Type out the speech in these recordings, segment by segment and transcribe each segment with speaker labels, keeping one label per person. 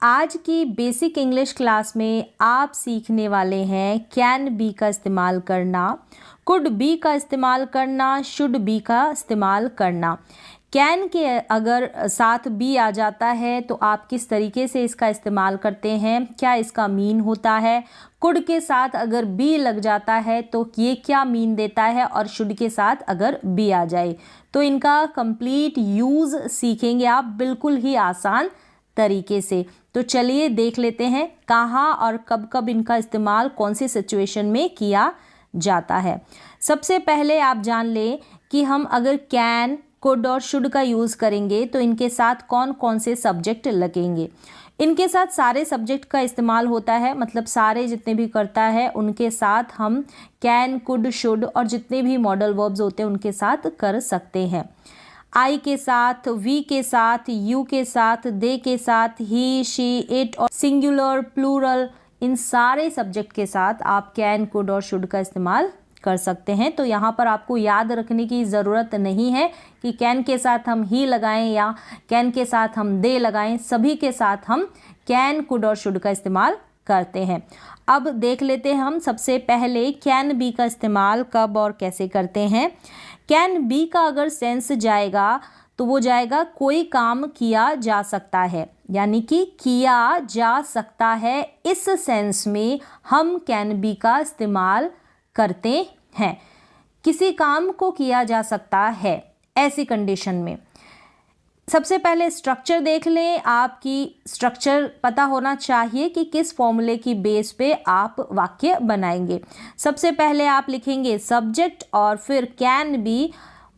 Speaker 1: आज की basic English class में आप सीखने वाले हैं कैन बी का इस्तेमाल करना, कुड बी का इस्तेमाल करना, शुड बी का इस्तेमाल करना। कैन के अगर साथ बी आ जाता है तो आप किस तरीके से इसका इस्तेमाल करते हैं, क्या इसका मीन होता है। कुड के साथ अगर बी लग जाता है तो ये क्या मीन देता है, और शुड के साथ अगर बी आ जाए तो इनका कंप्लीट यूज़ सीखेंगे आप बिल्कुल ही आसान तरीके से। तो चलिए देख लेते हैं कहाँ और कब कब इनका इस्तेमाल कौन सी सिचुएशन में किया जाता है। सबसे पहले आप जान लें कि हम अगर कैन, कुड और शुड का यूज़ करेंगे तो इनके साथ कौन कौन से सब्जेक्ट लगेंगे। इनके साथ सारे सब्जेक्ट का इस्तेमाल होता है, मतलब सारे जितने भी करता है उनके साथ हम कैन, कुड, शुड और जितने भी मॉडल वर्ब्स होते हैं उनके साथ कर सकते हैं। आई के साथ, वी के साथ, यू के साथ, दे के साथ, ही, शी, इट और सिंगुलर, प्लूरल, इन सारे सब्जेक्ट के साथ आप कैन, कुड और शुड का इस्तेमाल कर सकते हैं। तो यहाँ पर आपको याद रखने की ज़रूरत नहीं है कि कैन के साथ हम ही लगाएं या कैन के साथ हम दे लगाएं, सभी के साथ हम कैन, कुड और शुड का इस्तेमाल करते हैं। अब देख लेते हैं हम सबसे पहले कैन बी का इस्तेमाल कब और कैसे करते हैं। कैन बी का अगर सेंस जाएगा तो वो जाएगा कोई काम किया जा सकता है, यानी कि किया जा सकता है। इस सेंस में हम कैन बी का इस्तेमाल करते हैं। किसी काम को किया जा सकता है ऐसी कंडीशन में। सबसे पहले स्ट्रक्चर देख लें। आपकी स्ट्रक्चर पता होना चाहिए कि किस फॉर्मूले की बेस पे आप वाक्य बनाएंगे। सबसे पहले आप लिखेंगे सब्जेक्ट और फिर कैन बी।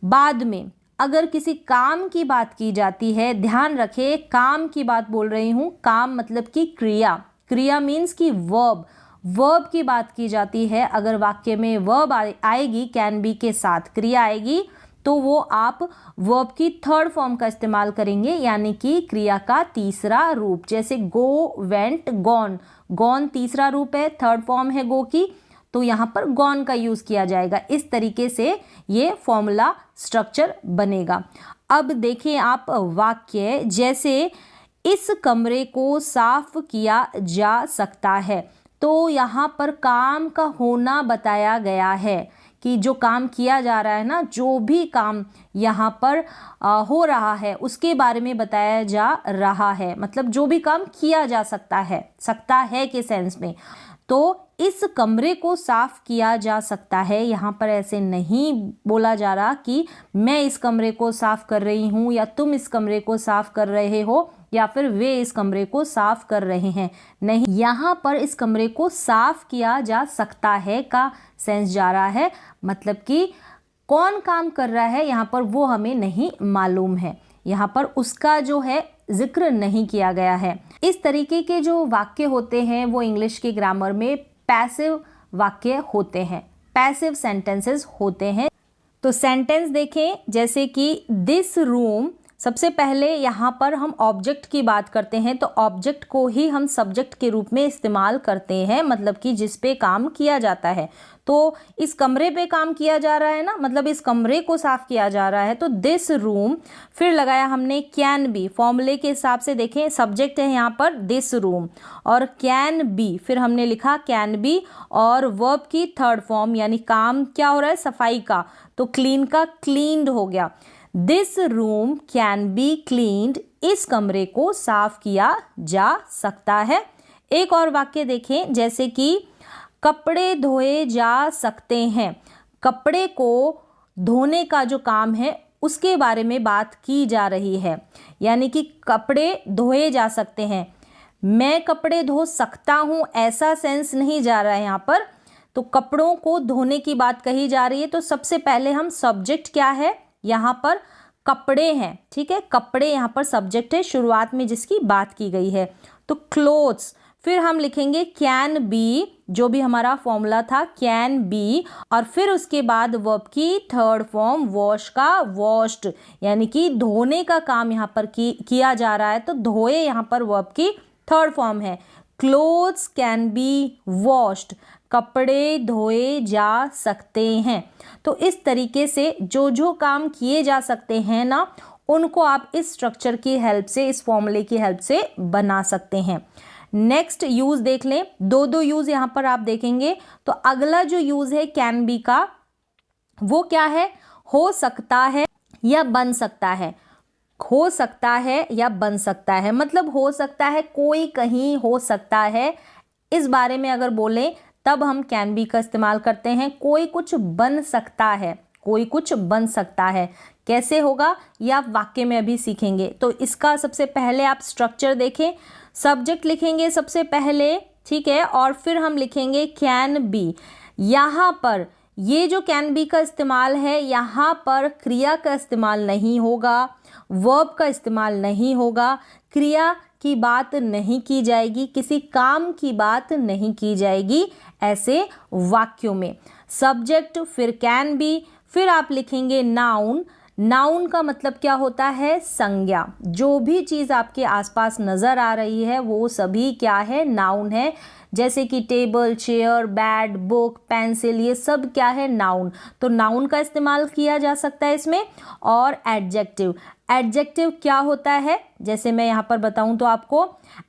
Speaker 1: बाद में अगर किसी काम की बात की जाती है, ध्यान रखें काम की बात बोल रही हूँ, काम मतलब कि क्रिया। क्रिया मीन्स कि वर्ब की बात की जाती है। अगर वाक्य में वर्ब आएगी कैन बी के साथ, क्रिया आएगी, तो वो आप वर्ब की थर्ड फॉर्म का इस्तेमाल करेंगे, यानी कि क्रिया का तीसरा रूप। जैसे गो, वेंट, गॉन। गॉन तीसरा रूप है, थर्ड फॉर्म है गो की, तो यहाँ पर गॉन का यूज़ किया जाएगा। इस तरीके से ये फॉर्मूला स्ट्रक्चर बनेगा। अब देखिए आप वाक्य, जैसे इस कमरे को साफ किया जा सकता है, तो यहाँ पर काम का होना बताया गया है कि जो काम किया जा रहा है ना, जो भी काम यहाँ पर हो रहा है उसके बारे में बताया जा रहा है, मतलब जो भी काम किया जा सकता है के सेंस में। तो इस कमरे को साफ किया जा सकता है, यहाँ पर ऐसे नहीं बोला जा रहा कि मैं इस कमरे को साफ कर रही हूँ या तुम इस कमरे को साफ कर रहे हो या फिर वे इस कमरे को साफ कर रहे हैं। नहीं, यहाँ पर इस कमरे को साफ किया जा सकता है का सेंस जा रहा है, मतलब कि कौन काम कर रहा है यहाँ पर वो हमें नहीं मालूम है। यहाँ पर उसका जो है जिक्र नहीं किया गया है। इस तरीके के जो वाक्य होते हैं वो इंग्लिश की ग्रामर में पैसिव वाक्य होते हैं, पैसिव सेंटेंसेस होते हैं। तो सेंटेंस देखें, जैसे कि दिस रूम। सबसे पहले यहाँ पर हम ऑब्जेक्ट की बात करते हैं, तो ऑब्जेक्ट को ही हम सब्जेक्ट के रूप में इस्तेमाल करते हैं, मतलब कि जिस पे काम किया जाता है। तो इस कमरे पे काम किया जा रहा है ना, मतलब इस कमरे को साफ किया जा रहा है, तो दिस रूम। फिर लगाया हमने कैन बी, फॉर्मूले के हिसाब से देखें सब्जेक्ट है यहाँ पर दिस रूम और कैन बी, फिर हमने लिखा कैन बी और वर्ब की थर्ड फॉर्म, यानी काम क्या हो रहा है, सफाई का, तो क्लीन का क्लीन्ड हो गया। This room can be cleaned, इस कमरे को साफ किया जा सकता है। एक और वाक्य देखें, जैसे कि कपड़े धोए जा सकते हैं। कपड़े को धोने का जो काम है उसके बारे में बात की जा रही है, यानी कि कपड़े धोए जा सकते हैं। मैं कपड़े धो सकता हूँ ऐसा सेंस नहीं जा रहा है यहाँ पर, तो कपड़ों को धोने की बात कही जा रही है। तो सबसे पहले हम सब्जेक्ट क्या है, यहाँ पर कपड़े हैं, ठीक है, कपड़े यहाँ पर सब्जेक्ट है शुरुआत में जिसकी बात की गई है, तो क्लोथ्स। फिर हम लिखेंगे कैन बी, जो भी हमारा फॉर्मूला था कैन बी, और फिर उसके बाद वर्ब की थर्ड फॉर्म वॉश का वॉश्ड, यानी कि धोने का काम यहाँ पर किया जा रहा है, तो धोए यहाँ पर वर्ब की थर्ड फॉर्म है। क्लोथ्स कैन बी वॉश्ड, कपड़े धोए जा सकते हैं। तो इस तरीके से जो जो काम किए जा सकते हैं ना, उनको आप इस स्ट्रक्चर की हेल्प से, इस फॉर्मूले की हेल्प से बना सकते हैं। नेक्स्ट यूज़ देख लें, दो यूज़ यहाँ पर आप देखेंगे। तो अगला जो यूज़ है कैन बी का, वो क्या है, हो सकता है या बन सकता है। हो सकता है या बन सकता है मतलब हो सकता है, कोई कहीं हो सकता है, इस बारे में अगर बोलें तब हम कैन बी का इस्तेमाल करते हैं। कोई कुछ बन सकता है, कोई कुछ बन सकता है, कैसे होगा ये आप वाक्य में अभी सीखेंगे। तो इसका सबसे पहले आप स्ट्रक्चर देखें, सब्जेक्ट लिखेंगे सबसे पहले, ठीक है, और फिर हम लिखेंगे कैन बी। यहाँ पर ये जो कैन बी का इस्तेमाल है, यहाँ पर क्रिया का इस्तेमाल नहीं होगा, वर्ब का इस्तेमाल नहीं होगा, क्रिया की बात नहीं की जाएगी, किसी काम की बात नहीं की जाएगी ऐसे वाक्यों में। सब्जेक्ट, फिर कैन बी, फिर आप लिखेंगे नाउन। नाउन का मतलब क्या होता है, संज्ञा। जो भी चीज़ आपके आसपास नज़र आ रही है वो सभी क्या है, नाउन है। जैसे कि table, chair, bat, book, pencil, ये सब क्या है, नाउन। तो नाउन का इस्तेमाल किया जा सकता है इसमें। और एडजेक्टिव, एडजेक्टिव क्या होता है, जैसे मैं यहाँ पर बताऊँ तो आपको,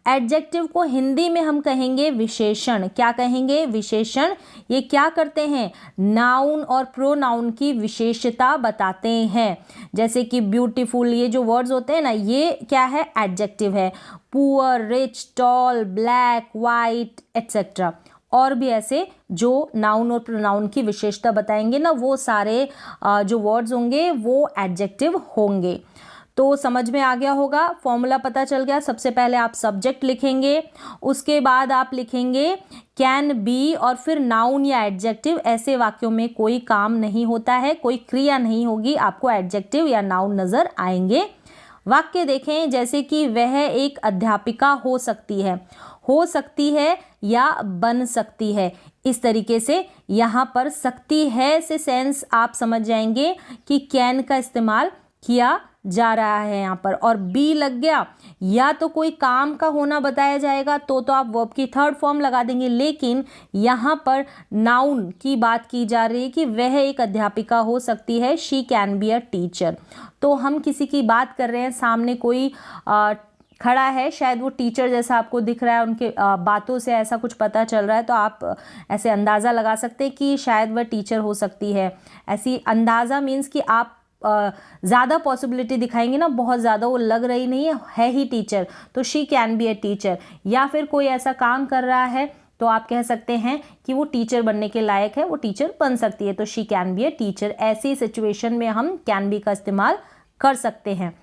Speaker 1: एडजेक्टिव को हिंदी में हम कहेंगे विशेषण। क्या कहेंगे, विशेषण। ये क्या करते हैं, नाउन और प्रोनाउन की विशेषता बताते हैं। जैसे कि ब्यूटीफुल, ये जो वर्ड्स होते हैं ना, ये क्या है, एडजेक्टिव है। Poor, rich, tall, black, white, etcetera. और भी ऐसे जो नाउन और प्रोनाउन की विशेषता बताएंगे ना, वो सारे जो वर्ड्स होंगे वो एडजेक्टिव होंगे। तो समझ में आ गया होगा, फॉर्मूला पता चल गया। सबसे पहले आप सब्जेक्ट लिखेंगे, उसके बाद आप लिखेंगे कैन बी, और फिर नाउन या एडजेक्टिव। ऐसे वाक्यों में कोई काम नहीं होता है, कोई क्रिया नहीं होगी, आपको एडजेक्टिव या नाउन नज़र आएंगे। वाक्य देखें, जैसे कि वह एक अध्यापिका हो सकती है या बन सकती है। इस तरीके से यहाँ पर सकती है से सेंस आप समझ जाएंगे कि कैन का इस्तेमाल किया जा रहा है यहाँ पर। और बी लग गया, या तो कोई काम का होना बताया जाएगा तो आप वर्ब की थर्ड फॉर्म लगा देंगे। लेकिन यहाँ पर नाउन की बात की जा रही है कि वह एक अध्यापिका हो सकती है, she can be a teacher. तो हम किसी की बात कर रहे हैं, सामने कोई खड़ा है, शायद वो टीचर जैसा आपको दिख रहा है, उनके बातों से ऐसा कुछ पता चल रहा है, तो आप ऐसे अंदाज़ा लगा सकते हैं कि शायद वह टीचर हो सकती है। ऐसी अंदाज़ा मीन्स कि आप ज़्यादा पॉसिबिलिटी दिखाएंगे ना, बहुत ज़्यादा, वो लग रही नहीं है ही टीचर, तो she can be a teacher. या फिर कोई ऐसा काम कर रहा है तो आप कह सकते हैं कि वो टीचर बनने के लायक है, वो टीचर बन सकती है, तो she can be a teacher. ऐसी सिचुएशन में हम कैन बी का इस्तेमाल कर सकते हैं।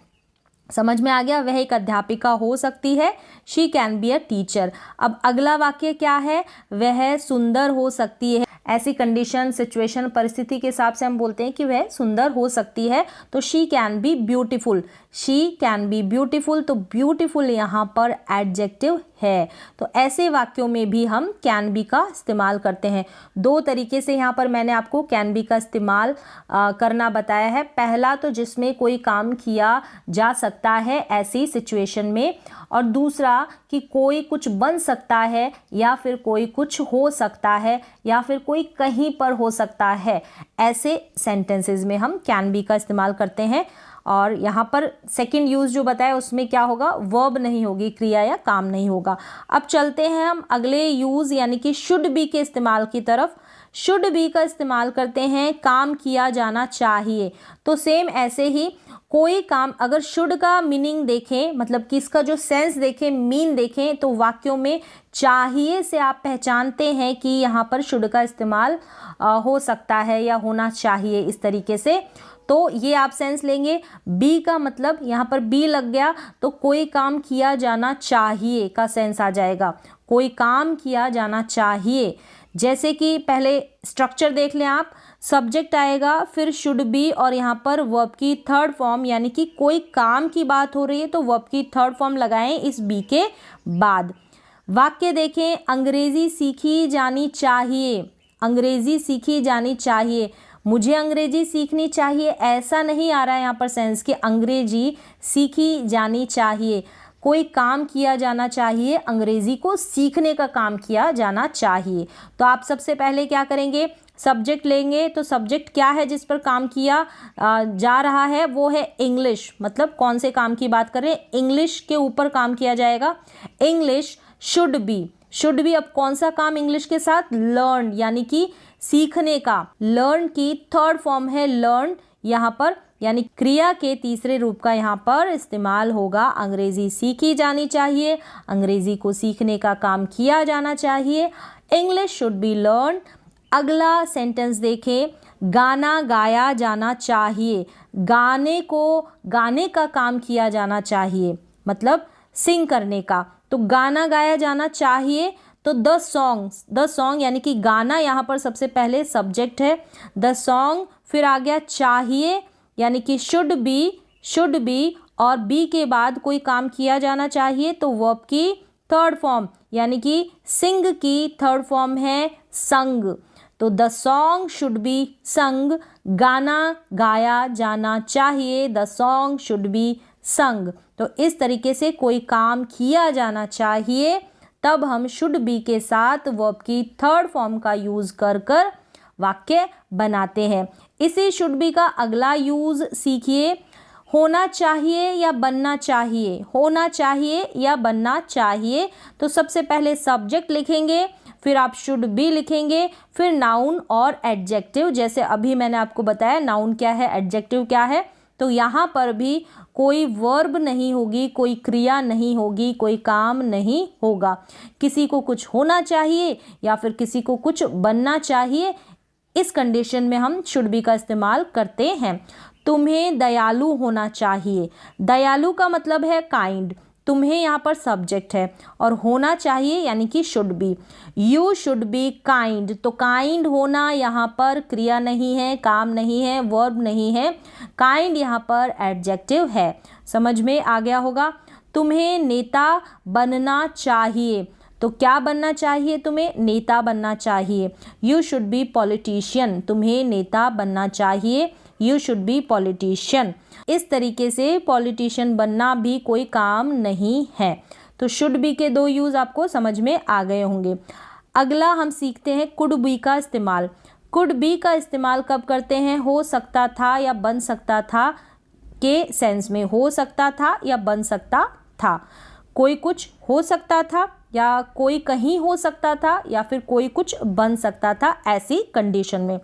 Speaker 1: समझ में आ गया, वह एक अध्यापिका हो सकती है, she can be a teacher. अब अगला वाक्य क्या है, वह सुंदर हो सकती है। ऐसी कंडीशन, सिचुएशन, परिस्थिति के हिसाब से हम बोलते हैं कि वह सुंदर हो सकती है, तो she can be beautiful, she can be beautiful. तो ब्यूटीफुल यहाँ पर एडजेक्टिव है। तो ऐसे वाक्यों में भी हम कैन बी का इस्तेमाल करते हैं। दो तरीके से यहाँ पर मैंने आपको कैन बी का इस्तेमाल करना बताया है। पहला तो जिसमें कोई काम किया जा सकता है ऐसी सिचुएशन में, और दूसरा कि कोई कुछ बन सकता है, या फिर कोई कुछ हो सकता है, या फिर कोई कहीं पर हो सकता है। ऐसे सेंटेंसेस में हम कैन बी का इस्तेमाल करते हैं। और यहाँ पर सेकंड यूज़ जो बताया उसमें क्या होगा, वर्ब नहीं होगी, क्रिया या काम नहीं होगा। अब चलते हैं हम अगले यूज़ यानी कि शुड बी के इस्तेमाल की तरफ। शुड बी का इस्तेमाल करते हैं, काम किया जाना चाहिए। तो सेम ऐसे ही कोई काम, अगर शुड का मीनिंग देखें, मतलब कि इसका जो सेंस देखें, मीन देखें, तो वाक्यों में चाहिए से आप पहचानते हैं कि यहाँ पर शुड का इस्तेमाल हो सकता है या होना चाहिए, इस तरीके से। तो ये आप सेंस लेंगे। बी का मतलब यहाँ पर बी लग गया तो कोई काम किया जाना चाहिए का सेंस आ जाएगा, कोई काम किया जाना चाहिए। जैसे कि पहले स्ट्रक्चर देख लें आप, सब्जेक्ट आएगा, फिर शुड बी, और यहाँ पर वर्ब की थर्ड फॉर्म, यानी कि कोई काम की बात हो रही है तो वर्ब की थर्ड फॉर्म लगाएं इस बी के बाद। वाक्य देखें, अंग्रेजी सीखी जानी चाहिए, अंग्रेजी सीखी जानी चाहिए। मुझे अंग्रेजी सीखनी चाहिए ऐसा नहीं आ रहा है यहाँ पर सेंस कि अंग्रेजी सीखी जानी चाहिए। कोई काम किया जाना चाहिए, अंग्रेजी को सीखने का काम किया जाना चाहिए। तो आप सबसे पहले क्या करेंगे, सब्जेक्ट लेंगे। तो सब्जेक्ट क्या है जिस पर काम किया जा रहा है, वो है इंग्लिश। मतलब कौन से काम की बात कर रहे हैं, इंग्लिश के ऊपर काम किया जाएगा। इंग्लिश शुड बी अब कौन सा काम इंग्लिश के साथ, लर्न यानी कि सीखने का। लर्न की थर्ड फॉर्म है लर्न यहाँ पर, यानी क्रिया के तीसरे रूप का यहाँ पर इस्तेमाल होगा। अंग्रेजी सीखी जानी चाहिए, अंग्रेजी को सीखने का काम किया जाना चाहिए। English should be learn. अगला सेंटेंस देखें, गाना गाया जाना चाहिए। गाने का काम किया जाना चाहिए, मतलब सिंग करने का। तो गाना गाया जाना चाहिए, तो द सॉन्ग यानी कि गाना यहाँ पर सबसे पहले सब्जेक्ट है, द सॉन्ग। फिर आ गया चाहिए यानी कि शुड बी और बी के बाद कोई काम किया जाना चाहिए, तो वर्ब की थर्ड फॉर्म यानी कि सिंग की थर्ड फॉर्म है संग। तो द सॉन्ग शुड बी संग, गाना गाया जाना चाहिए, द सॉन्ग शुड बी संग। तो इस तरीके से कोई काम किया जाना चाहिए, तब हम शुड बी के साथ वर्ब की थर्ड फॉर्म का यूज कर वाक्य बनाते हैं। इसी शुड बी का अगला यूज सीखिए, होना चाहिए या बनना चाहिए। होना चाहिए या बनना चाहिए, तो सबसे पहले सब्जेक्ट लिखेंगे, फिर आप शुड बी लिखेंगे, फिर नाउन और एडजेक्टिव। जैसे अभी मैंने आपको बताया नाउन क्या है, एडजेक्टिव क्या है। तो यहाँ पर भी कोई वर्ब नहीं होगी, कोई क्रिया नहीं होगी, कोई काम नहीं होगा। किसी को कुछ होना चाहिए या फिर किसी को कुछ बनना चाहिए, इस कंडीशन में हम शुड बी का इस्तेमाल करते हैं। तुम्हें दयालु होना चाहिए। दयालु का मतलब है काइंड, तुम्हें यहाँ पर सब्जेक्ट है और होना चाहिए यानी कि should be. You should be kind, तो काइंड होना यहाँ पर क्रिया नहीं है, काम नहीं है, वर्ब नहीं है। काइंड यहाँ पर एडजेक्टिव है। समझ में आ गया होगा। तुम्हें नेता बनना चाहिए, तो क्या बनना चाहिए, तुम्हें नेता बनना चाहिए। यू शुड बी पॉलिटिशियन, तुम्हें नेता बनना चाहिए, यू शुड बी पॉलिटिशियन। इस तरीके से पॉलिटिशियन बनना भी कोई काम नहीं है। तो शुड बी के दो यूज आपको समझ में आ गए होंगे। अगला हम सीखते हैं कुड बी का इस्तेमाल। कुड बी का इस्तेमाल कब करते हैं, हो सकता था या बन सकता था के सेंस में। हो सकता था या बन सकता था, कोई कुछ हो सकता था या कोई कहीं हो सकता था या फिर कोई कुछ बन सकता था, ऐसी कंडीशन में।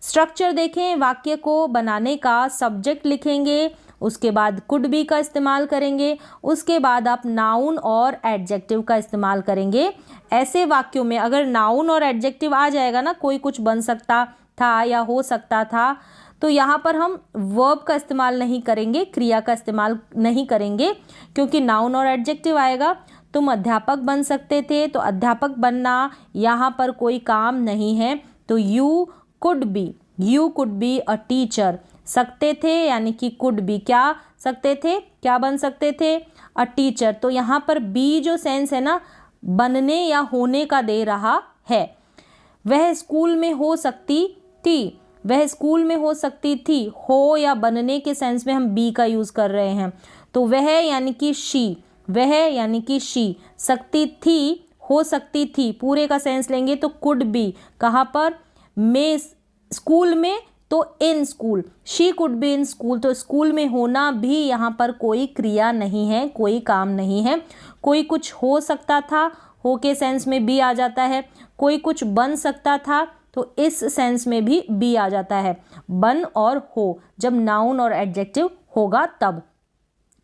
Speaker 1: स्ट्रक्चर देखें, वाक्य को बनाने का सब्जेक्ट लिखेंगे, उसके बाद कुड बी का इस्तेमाल करेंगे, उसके बाद आप नाउन और एडजेक्टिव का इस्तेमाल करेंगे। ऐसे वाक्यों में अगर नाउन और एडजेक्टिव आ जाएगा ना, कोई कुछ बन सकता था या हो सकता था, तो यहाँ पर हम वर्ब का इस्तेमाल नहीं करेंगे, क्रिया का इस्तेमाल नहीं करेंगे, क्योंकि नाउन और एडजेक्टिव आएगा। तुम अध्यापक बन सकते थे, तो अध्यापक बनना यहाँ पर कोई काम नहीं है। तो you could be a teacher. सकते थे यानी कि कुड बी, क्या सकते थे, क्या बन सकते थे, अ टीचर। तो यहाँ पर बी जो सेंस है ना, बनने या होने का दे रहा है। वह स्कूल में हो सकती थी, वह स्कूल में हो सकती थी, हो या बनने के सेंस में हम बी का यूज कर रहे हैं। तो वह यानी कि शी, वह यानी कि शी, सकती थी, हो सकती थी, पूरे का सेंस लेंगे तो कुड बी। कहाँ पर, में, स्कूल में, तो in school. She could be in school, तो स्कूल में होना भी यहाँ पर कोई क्रिया नहीं है, कोई काम नहीं है। कोई कुछ हो सकता था, हो के सेंस में बी आ जाता है। कोई कुछ बन सकता था, तो इस सेंस में भी बी आ जाता है। बन और हो, जब नाउन और एडजेक्टिव होगा तब।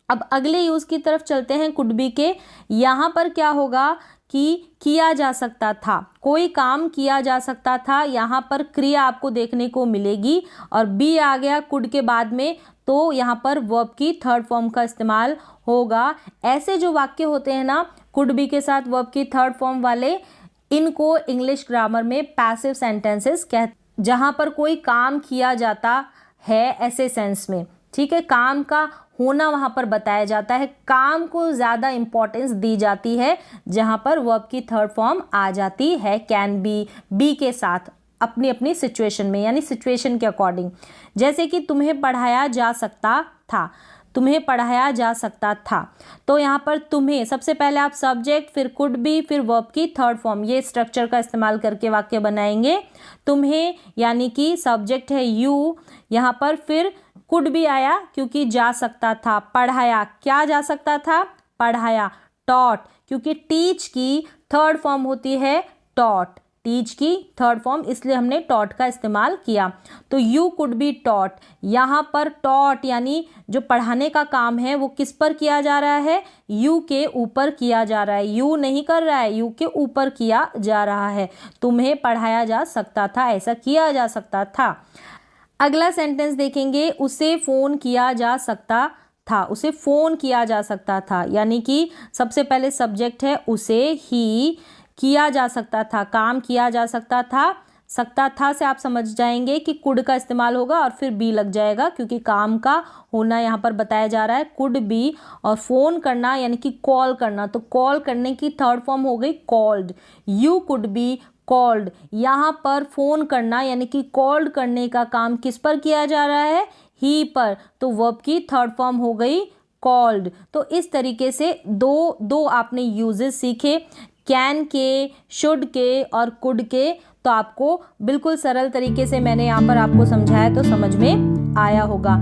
Speaker 1: अब अगले यूज की तरफ चलते हैं कुड बी के। यहाँ पर क्या होगा कि किया जा सकता था, कोई काम किया जा सकता था, यहाँ पर क्रिया आपको देखने को मिलेगी और बी आ गया कुड के बाद में, तो यहाँ पर वर्ब की थर्ड फॉर्म का इस्तेमाल होगा। ऐसे जो वाक्य होते हैं ना कुड बी के साथ वर्ब की थर्ड फॉर्म वाले, इनको इंग्लिश ग्रामर में पैसिव सेंटेंसेस कहते, जहाँ पर कोई काम किया जाता है ऐसे सेंस में। ठीक है, काम का होना वहाँ पर बताया जाता है, काम को ज़्यादा इम्पोर्टेंस दी जाती है, जहाँ पर वर्ब की थर्ड फॉर्म आ जाती है कैन बी के साथ अपनी अपनी सिचुएशन में, यानी सिचुएशन के अकॉर्डिंग। जैसे कि तुम्हें पढ़ाया जा सकता था, तुम्हें पढ़ाया जा सकता था। तो यहाँ पर तुम्हें, सबसे पहले आप सब्जेक्ट, फिर कुड बी, फिर वर्ब की थर्ड फॉर्म, ये स्ट्रक्चर का इस्तेमाल करके वाक्य बनाएंगे। तुम्हें यानी कि सब्जेक्ट है यू यहाँ पर, फिर कुड बी आया क्योंकि जा सकता था। पढ़ाया, क्या जा सकता था? पढ़ाया। टॉट, क्योंकि टीच की थर्ड फॉर्म होती है टॉट, टीच की थर्ड फॉर्म, इसलिए हमने टॉट का इस्तेमाल किया। तो यू कुड बी टॉट, यहाँ पर टॉट यानी जो पढ़ाने का काम है वो किस पर किया जा रहा है? यू के ऊपर किया जा रहा है। यू नहीं कर रहा है, यू के ऊपर किया जा रहा है। तुम्हें पढ़ाया जा सकता था, ऐसा किया जा सकता था। अगला सेंटेंस देखेंगे, उसे फ़ोन किया जा सकता था। उसे फ़ोन किया जा सकता था, यानी कि सबसे पहले सब्जेक्ट है उसे, ही, किया जा सकता था, काम किया जा सकता था। सकता था से आप समझ जाएंगे कि कुड का इस्तेमाल होगा और फिर बी लग जाएगा, क्योंकि काम का होना यहाँ पर बताया जा रहा है, कुड बी। और फ़ोन करना यानी कि कॉल करना, तो कॉल करने की थर्ड फॉर्म हो गई called. You could be called, यहाँ पर फ़ोन करना यानी कि कॉल्ड करने का काम किस पर किया जा रहा है? ही पर, तो वर्ब की थर्ड फॉर्म हो गई कॉल्ड। तो इस तरीके से दो आपने यूजेस सीखे, कैन के, शुड के और कुड के। तो आपको बिल्कुल सरल तरीके से मैंने यहाँ पर आपको समझाया, तो समझ में आया होगा।